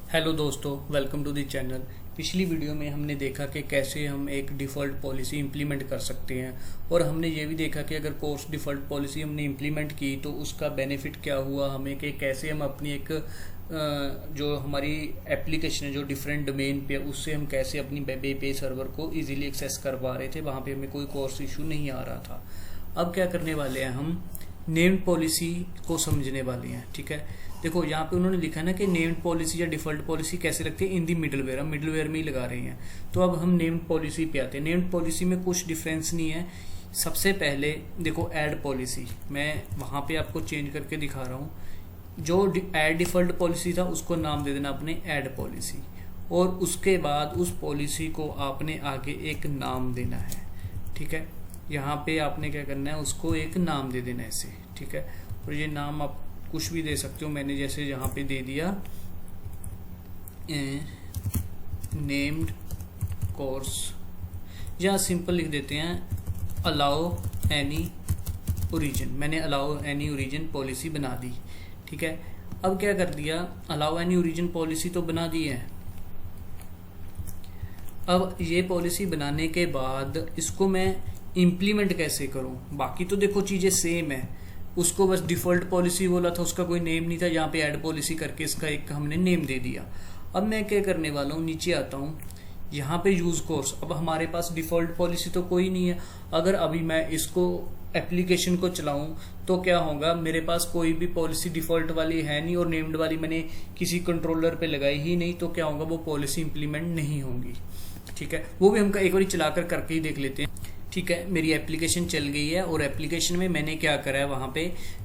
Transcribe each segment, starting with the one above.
Hello दोस्तों, welcome to the channel. पिछली video में हमने देखा कि कैसे हम एक डिफ़ॉल्ट पॉलिसी इंप्लीमेंट कर सकते हैं और हमने ये भी देखा कि अगर कोर्स डिफ़ॉल्ट पॉलिसी हमने इंप्लीमेंट की तो उसका बेनिफिट क्या हुआ हमें, कि कैसे हम अपनी एक जो हमारी एप्लीकेशन है जो डिफरेंट डोमेन पे, उससे हम कैसे अपनी पे सर्वर को इजीली एक्सेस कर पा रहे थे। वहाँ पे हमें कोई कोर्स इशू नहीं आ रहा था। अब क्या करने वाले हैं, हम नेम्ड पॉलिसी को समझने वाले हैं। ठीक है, देखो यहाँ पे उन्होंने लिखा है ना कि नेम्ड पॉलिसी या डिफॉल्ट पॉलिसी कैसे रखते हैं इन दी मिडलवेयर। हम मिडलवेयर में ही लगा रहे हैं। तो अब हम नेम्ड पॉलिसी पे आते हैं। नेम्ड पॉलिसी में कुछ डिफरेंस नहीं है। सबसे पहले देखो ऐड पॉलिसी, मैं वहाँ पे आपको चेंज करके दिखा रहा हूँ। जो ऐड डिफॉल्ट पॉलिसी था उसको नाम दे देना आपने ऐड पॉलिसी, और उसके बाद उस पॉलिसी को आपने आगे एक नाम देना है। ठीक है, यहाँ पे आपने क्या करना है, उसको एक नाम दे देना ऐसे। ठीक है, और ये नाम आप कुछ भी दे सकते हो। मैंने जैसे यहाँ पे दे दिया नेम्ड कोर्स, या सिंपल लिख देते हैं अलाउ एनी ओरिजिन। मैंने अलाउ एनी ओरिजिन पॉलिसी बना दी। ठीक है, अब क्या कर दिया, अलाउ एनी ओरिजिन पॉलिसी तो बना दी है। अब ये पॉलिसी बनाने के बाद इसको मैं इम्प्लीमेंट कैसे करूं। बाकी तो देखो चीजें सेम है, उसको बस डिफॉल्ट पॉलिसी बोला था, उसका कोई नेम नहीं था। यहाँ पे ऐड पॉलिसी करके इसका एक हमने नेम दे दिया। अब मैं क्या करने वाला हूँ, नीचे आता हूँ, यहाँ पे यूज कोर्स। अब हमारे पास डिफॉल्ट पॉलिसी तो कोई नहीं है। अगर अभी मैं इसको एप्लीकेशन को चलाऊं तो क्या होगा, मेरे पास कोई भी पॉलिसी डिफॉल्ट वाली है नहीं और नेम्ड वाली मैंने किसी कंट्रोलर पे लगाई ही नहीं। तो क्या होगा, वो पॉलिसी इंप्लीमेंट नहीं होगी। ठीक है, वो भी हम एक बार चलाकर करके ही देख लेते हैं। ठीक है, मेरी एप्लीकेशन चल गई है और एप्लीकेशन में मैंने क्या करा है, वहां पे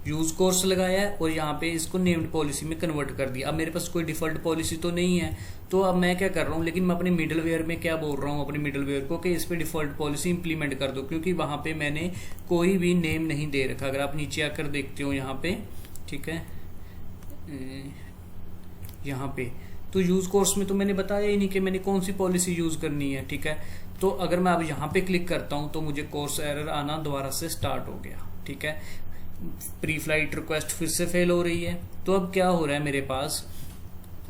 यूज कोर्स लगाया है और यहाँ पे इसको नेम्ड पॉलिसी में कन्वर्ट कर दिया। अब मेरे पास कोई डिफॉल्ट पॉलिसी तो नहीं है, तो अब मैं क्या कर रहा हूँ, लेकिन मैं अपने मिडलवेयर में क्या बोल रहा हूँ अपने मिडलवेयर को कि इस पे डिफॉल्ट पॉलिसी इंप्लीमेंट कर दो, क्योंकि वहां पे मैंने कोई भी नेम नहीं दे रखा। अगर आप नीचे आकर देखते हो यहाँ पे, ठीक है, यहाँ पे तो यूज कोर्स में तो मैंने बताया ही नहीं कि मैंने कौन सी पॉलिसी यूज करनी है। ठीक है, तो अगर मैं अब यहाँ पे क्लिक करता हूँ तो मुझे कोर्स एरर आना दोबारा से स्टार्ट हो गया। ठीक है, प्री फ्लाइट रिक्वेस्ट फिर से फेल हो रही है। तो अब क्या हो रहा है, मेरे पास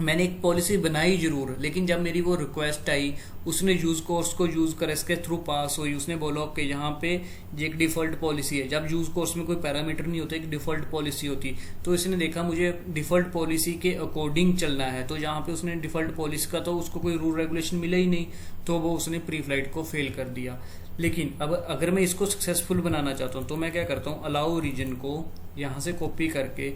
मैंने एक पॉलिसी बनाई जरूर, लेकिन जब मेरी वो रिक्वेस्ट आई, उसने यूज कोर्स को यूज कर इसके थ्रू पास हुई। उसने बोला कि यहाँ पे ये एक डिफॉल्ट पॉलिसी है। जब यूज कोर्स में कोई पैरामीटर नहीं होता, एक डिफॉल्ट पॉलिसी होती, तो इसने देखा मुझे डिफॉल्ट पॉलिसी के अकॉर्डिंग चलना है। तो यहाँ पे उसने डिफॉल्ट पॉलिसी का तो उसको कोई रूल रेगुलेशन मिला ही नहीं, तो वो उसने प्री फ्लाइट को फेल कर दिया। लेकिन अब अगर मैं इसको सक्सेसफुल बनाना चाहता हूँ तो मैं क्या करता हूँ, अलाउ ओरिजिन को यहाँ से कॉपी करके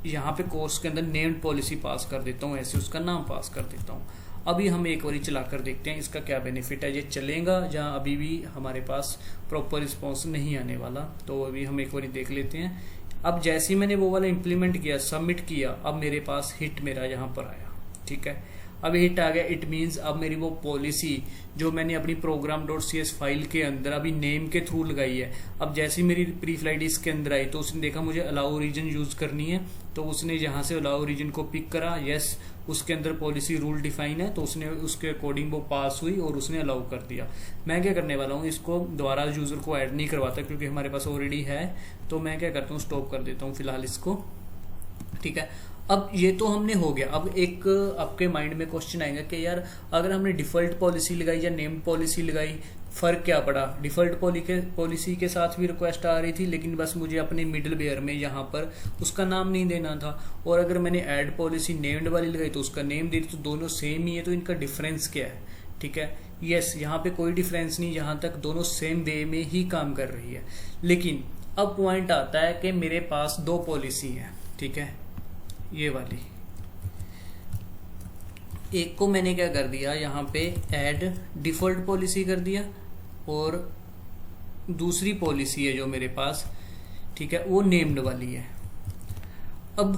यहाँ पे कोर्स के अंदर नेम्ड पॉलिसी पास कर देता हूँ, ऐसे उसका नाम पास कर देता हूँ। अभी हम एक बारी चलाकर देखते हैं इसका क्या बेनिफिट है, ये चलेगा या अभी भी हमारे पास प्रॉपर रिस्पॉन्स नहीं आने वाला। तो अभी हम एक बारी देख लेते हैं। अब जैसे ही मैंने वो वाला इंप्लीमेंट किया, सबमिट किया, अब मेरे पास हिट मेरा यहाँ पर आया। ठीक है, अब हिट आ गया। इट मीन्स अब मेरी वो पॉलिसी जो मैंने अपनी program.cs फाइल के अंदर अभी नेम के थ्रू लगाई है, अब जैसी मेरी प्री फ्लाइट इसके अंदर आई तो उसने देखा मुझे अलाउ ओरिजिन यूज करनी है, तो उसने यहाँ से अलाउ ओरिजिन को पिक करा। यस, उसके अंदर पॉलिसी रूल डिफाइन है, तो उसने उसके अकॉर्डिंग वो पास हुई और उसने अलाउ कर दिया। मैं क्या करने वाला हूँ, इसको दोबारा यूजर को ऐड नहीं करवाता क्योंकि हमारे पास ऑलरेडी है। तो मैं क्या करता हूँ, स्टॉप कर देता हूँ फिलहाल इसको। ठीक है, अब ये तो हमने हो गया। अब एक आपके माइंड में क्वेश्चन आएगा कि यार अगर हमने डिफॉल्ट पॉलिसी लगाई या नेम्ड पॉलिसी लगाई, फर्क क्या पड़ा। डिफॉल्ट पॉलिसी के साथ भी रिक्वेस्ट आ रही थी, लेकिन बस मुझे अपने मिडलवेयर में यहाँ पर उसका नाम नहीं देना था। और अगर मैंने ऐड पॉलिसी नेम्ड वाली लगाई तो उसका नेम दे दी, तो दोनों सेम ही है। तो इनका डिफरेंस क्या है। ठीक है, यस, यहाँ पे कोई डिफरेंस नहीं, यहाँ तक दोनों सेम वे में ही काम कर रही है। लेकिन अब पॉइंट आता है कि मेरे पास दो पॉलिसी है। ठीक है, ये वाली एक को मैंने क्या कर दिया, यहाँ पे ऐड डिफॉल्ट पॉलिसी कर दिया, और दूसरी पॉलिसी है जो मेरे पास, ठीक है, वो नेम्ड वाली है। अब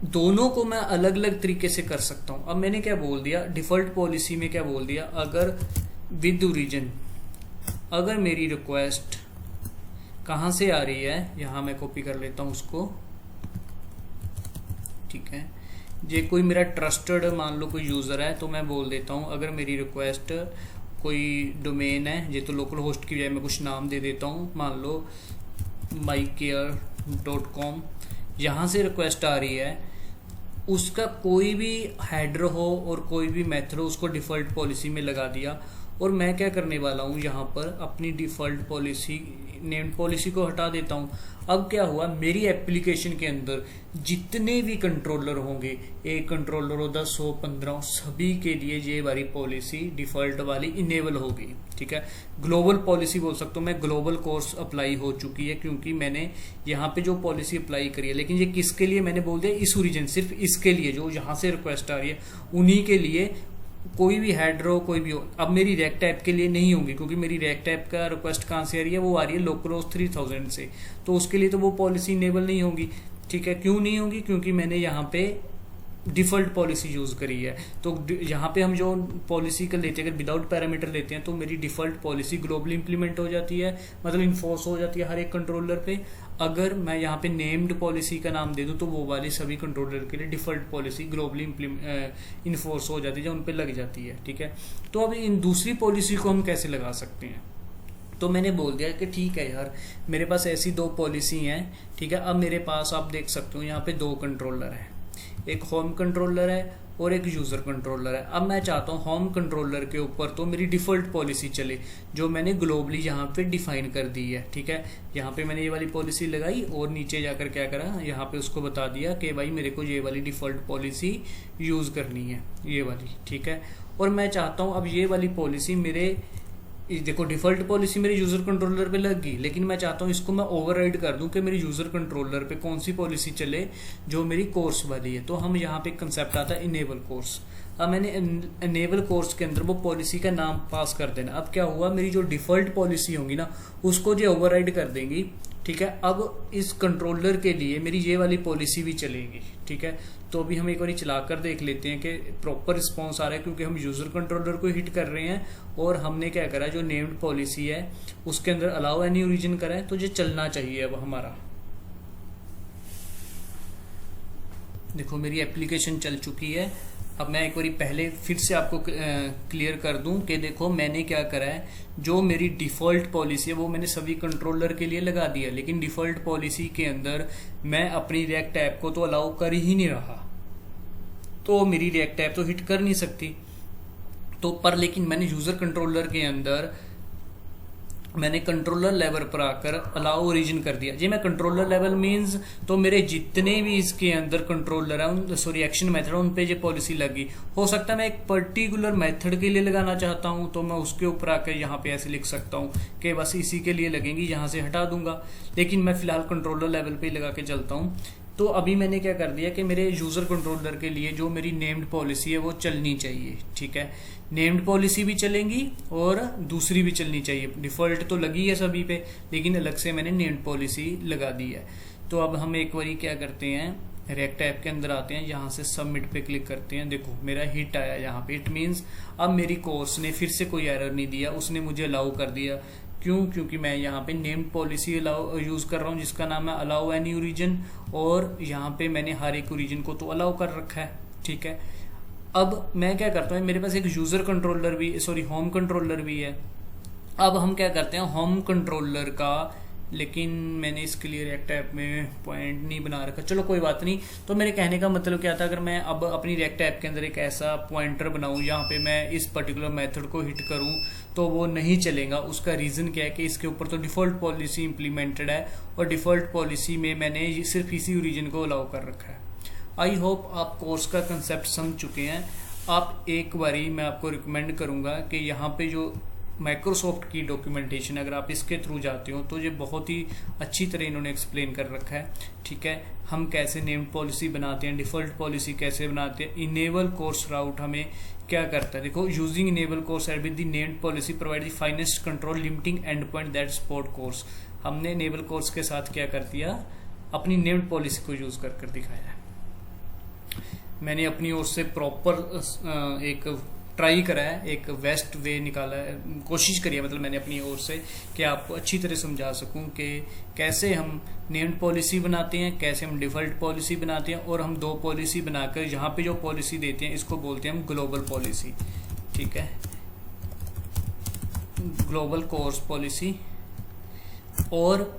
दोनों को मैं अलग अलग तरीके से कर सकता हूं। अब मैंने क्या बोल दिया, डिफॉल्ट पॉलिसी में क्या बोल दिया, अगर विद ओरिजिन, अगर मेरी रिक्वेस्ट कहां से आ रही है, यहां मैं कॉपी कर लेता हूं उसको। ठीक है, ये कोई मेरा ट्रस्टेड मान लो कोई यूजर है, तो मैं बोल देता हूं अगर मेरी रिक्वेस्ट कोई डोमेन है, ये तो लोकल होस्ट की बजाय मैं कुछ नाम दे देता हूं, मान लो mycare.com, यहाँ से रिक्वेस्ट आ रही है उसका कोई भी हेडर हो और कोई भी मेथड हो उसको डिफॉल्ट पॉलिसी में लगा दिया। और मैं क्या करने वाला हूँ, यहाँ पर अपनी डिफॉल्ट पॉलिसी नेम्ड पॉलिसी को हटा देता हूँ। अब क्या हुआ, मेरी एप्लीकेशन के अंदर जितने भी कंट्रोलर होंगे, एक कंट्रोलर हो 10 हो 15 हो, सभी के लिए ये वाली पॉलिसी डिफॉल्ट वाली इनेबल होगी। ठीक है, ग्लोबल पॉलिसी बोल सकता हूँ मैं, ग्लोबल कोर्स अप्लाई हो चुकी है क्योंकि मैंने यहाँ पे जो पॉलिसी अप्लाई करी है। लेकिन ये किसके लिए मैंने बोल दिया, इस ओरिजिन, सिर्फ इसके लिए जो यहाँ से रिक्वेस्ट आ रही है उन्हीं के लिए, कोई भी हेडर हो कोई भी हो। अब मेरी रैक टाइप के लिए नहीं होंगी क्योंकि मेरी रैक टाइप का रिक्वेस्ट कहाँ से आ रही है, वो आ रही है लोकरोस 3000 से, तो उसके लिए तो वो पॉलिसी इनेबल नहीं होगी। ठीक है, क्यों नहीं होगी, क्योंकि मैंने यहाँ पे डिफॉल्ट पॉलिसी यूज करी है। तो यहाँ पे हम जो पॉलिसी का लेते हैं, अगर विदाउट पैरामीटर लेते हैं तो मेरी डिफॉल्ट पॉलिसी ग्लोबली इंप्लीमेंट हो जाती है, मतलब इन्फोर्स हो जाती है हर एक कंट्रोलर पे। अगर मैं यहाँ पे नेम्ड पॉलिसी का नाम दे दूं तो वो वाली सभी कंट्रोलर के लिए डिफॉल्ट पॉलिसी ग्लोबली इन्फोर्स हो जाती है, जो उन पे लग जाती है। ठीक है, तो अब इन दूसरी पॉलिसी को हम कैसे लगा सकते हैं। तो मैंने बोल दिया कि ठीक है यार, मेरे पास ऐसी 2 पॉलिसी हैं। ठीक है, अब मेरे पास आप देख सकते हो यहाँ पे 2 कंट्रोलर है, एक होम कंट्रोलर है और एक यूजर कंट्रोलर है। अब मैं चाहता हूँ होम कंट्रोलर के ऊपर तो मेरी डिफॉल्ट पॉलिसी चले, जो मैंने ग्लोबली यहाँ पे डिफाइन कर दी है। ठीक है, यहाँ पे मैंने ये वाली पॉलिसी लगाई और नीचे जाकर क्या करा, यहाँ पे उसको बता दिया कि भाई मेरे को ये वाली डिफॉल्ट पॉलिसी यूज करनी है, ये वाली। ठीक है, और मैं चाहता हूँ अब ये वाली पॉलिसी मेरे, देखो डिफॉल्ट पॉलिसी मेरे यूजर कंट्रोलर पे लग गई, लेकिन मैं चाहता हूँ इसको मैं ओवरराइड कर दूं कि मेरी यूजर कंट्रोलर पे कौन सी पॉलिसी चले, जो मेरी कोर्स वाली है। तो हम यहाँ पे कंसेप्ट आता है इनेबल कोर्स। अब मैंने इनेबल कोर्स के अंदर वो पॉलिसी का नाम पास कर देना। अब क्या हुआ, मेरी जो डिफॉल्ट पॉलिसी होगी ना उसको जो ओवरराइड कर देंगी। ठीक है, अब इस कंट्रोलर के लिए मेरी ये वाली पॉलिसी भी चलेगी। ठीक है, तो अभी हम एक बार चलाकर देख लेते हैं कि प्रॉपर रिस्पॉन्स आ रहा है, क्योंकि हम यूजर कंट्रोलर को हिट कर रहे हैं और हमने क्या करा, जो नेम्ड पॉलिसी है उसके अंदर अलाउ एनी ओरिजिन करा है, तो ये चलना चाहिए अब हमारा। देखो मेरी एप्लीकेशन चल चुकी है। अब मैं एक बार पहले फिर से आपको क्लियर कर दूं कि देखो मैंने क्या करा है, जो मेरी डिफॉल्ट पॉलिसी है वो मैंने सभी कंट्रोलर के लिए लगा दिया, लेकिन डिफॉल्ट पॉलिसी के अंदर मैं अपनी रिएक्ट ऐप को तो अलाउ कर ही नहीं रहा, तो मेरी रिएक्ट ऐप तो हिट कर नहीं सकती। तो पर लेकिन मैंने यूजर कंट्रोलर के अंदर मैंने कंट्रोलर लेवल पर आकर अलाउ ओरिजिन कर दिया। जी मैं कंट्रोलर लेवल मींस तो मेरे जितने भी इसके अंदर कंट्रोलर है उन सॉरी एक्शन मेथड उन पे ये पॉलिसी लगी। हो सकता है मैं एक पर्टिकुलर मेथड के लिए लगाना चाहता हूं तो मैं उसके ऊपर आकर यहाँ पे ऐसे लिख सकता हूँ कि बस इसी के लिए लगेंगी, यहाँ से हटा दूंगा, लेकिन मैं फिलहाल कंट्रोलर लेवल पे लगा के चलता हूँ। तो अभी मैंने क्या कर दिया कि मेरे यूजर कंट्रोलर के लिए जो मेरी नेम्ड पॉलिसी है वो चलनी चाहिए। ठीक है, नेम्ड पॉलिसी भी चलेंगी और दूसरी भी चलनी चाहिए। डिफॉल्ट तो लगी है सभी पे, लेकिन अलग से मैंने नेम्ड पॉलिसी लगा दी है। तो अब हम एक बारी क्या करते हैं, रिएक्ट ऐप के अंदर आते हैं, यहाँ से सबमिट पे क्लिक करते हैं। देखो मेरा हिट आया यहाँ पे, इट मीन्स अब मेरी कोर्स ने फिर से कोई एरर नहीं दिया, उसने मुझे अलाउ कर दिया। क्यों? क्योंकि मैं यहाँ पे नेम्ड पॉलिसी अलाउ यूज कर रहा हूँ जिसका नाम है अलाउ एनी ओरिजिन, और यहाँ पे मैंने हर एक ओरिजिन को तो अलाउ कर रखा है। ठीक है, अब मैं क्या करता हूँ, मेरे पास एक यूजर कंट्रोलर भी सॉरी होम कंट्रोलर भी है। अब हम क्या करते हैं, होम कंट्रोलर का, लेकिन मैंने इसके लिए रिएक्ट ऐप में पॉइंट नहीं बना रखा, चलो कोई बात नहीं। तो मेरे कहने का मतलब क्या था, अगर मैं अब अपनी रिएक्ट ऐप के अंदर एक ऐसा पॉइंटर बनाऊं यहाँ पे मैं इस पर्टिकुलर मेथड को हिट करूं तो वो नहीं चलेगा। उसका रीजन क्या है कि इसके ऊपर तो डिफॉल्ट पॉलिसी इंप्लीमेंटेड है और डिफॉल्ट पॉलिसी में मैंने सिर्फ इसी ओरिजिन को अलाउ कर रखा है। आई होप आप कोर्स का कंसेप्ट समझ चुके हैं। आप एक बारी मैं आपको रिकमेंड करूंगा कि यहाँ पे जो माइक्रोसॉफ्ट की डॉक्यूमेंटेशन, अगर आप इसके थ्रू जाते हो तो ये बहुत ही अच्छी तरह इन्होंने एक्सप्लेन कर रखा है। ठीक है, हम कैसे नेम्ड पॉलिसी बनाते हैं, डिफॉल्ट पॉलिसी कैसे बनाते हैं, इनेबल कोर्स राउट हमें क्या करता है। देखो, using enable course with the named policy provide the finest control limiting and point that support course. हमने इनेबल कोर्स के साथ क्या कर दिया, अपनी नेम्ड पॉलिसी को यूज कर दिखाया है। मैंने अपनी ओर से प्रॉपर एक ट्राई करा है, एक बेस्ट वे निकाला है, कोशिश करी है, मतलब मैंने अपनी ओर से कि आपको अच्छी तरह समझा सकूं कि कैसे हम नेम्ड पॉलिसी बनाते हैं, कैसे हम डिफॉल्ट पॉलिसी बनाते हैं, और हम 2 पॉलिसी बनाकर यहाँ पे जो पॉलिसी देते हैं इसको बोलते हैं हम ग्लोबल पॉलिसी। ठीक है, ग्लोबल कोर्स पॉलिसी। और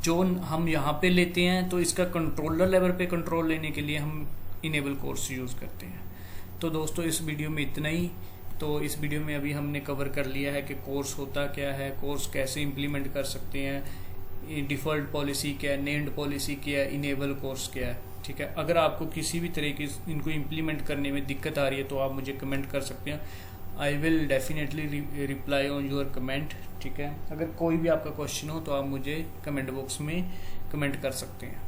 जो हम यहाँ पे लेते हैं तो इसका कंट्रोलर लेवल पे कंट्रोल लेने के लिए हम इनेबल कोर्स यूज़ करते हैं। तो दोस्तों इस वीडियो में इतना ही। तो इस वीडियो में अभी हमने कवर कर लिया है कि कोर्स होता क्या है, कोर्स कैसे इम्प्लीमेंट कर सकते हैं, डिफ़ॉल्ट पॉलिसी क्या है, नेम्ड पॉलिसी क्या है, इनेबल कोर्स क्या है। ठीक है, अगर आपको किसी भी तरह की इनको इम्प्लीमेंट करने में दिक्कत आ रही है तो आप मुझे कमेंट कर सकते हैं। I will definitely reply on your comment. ठीक है, अगर कोई भी आपका क्वेश्चन हो तो आप मुझे कमेंट बॉक्स में कमेंट कर सकते हैं।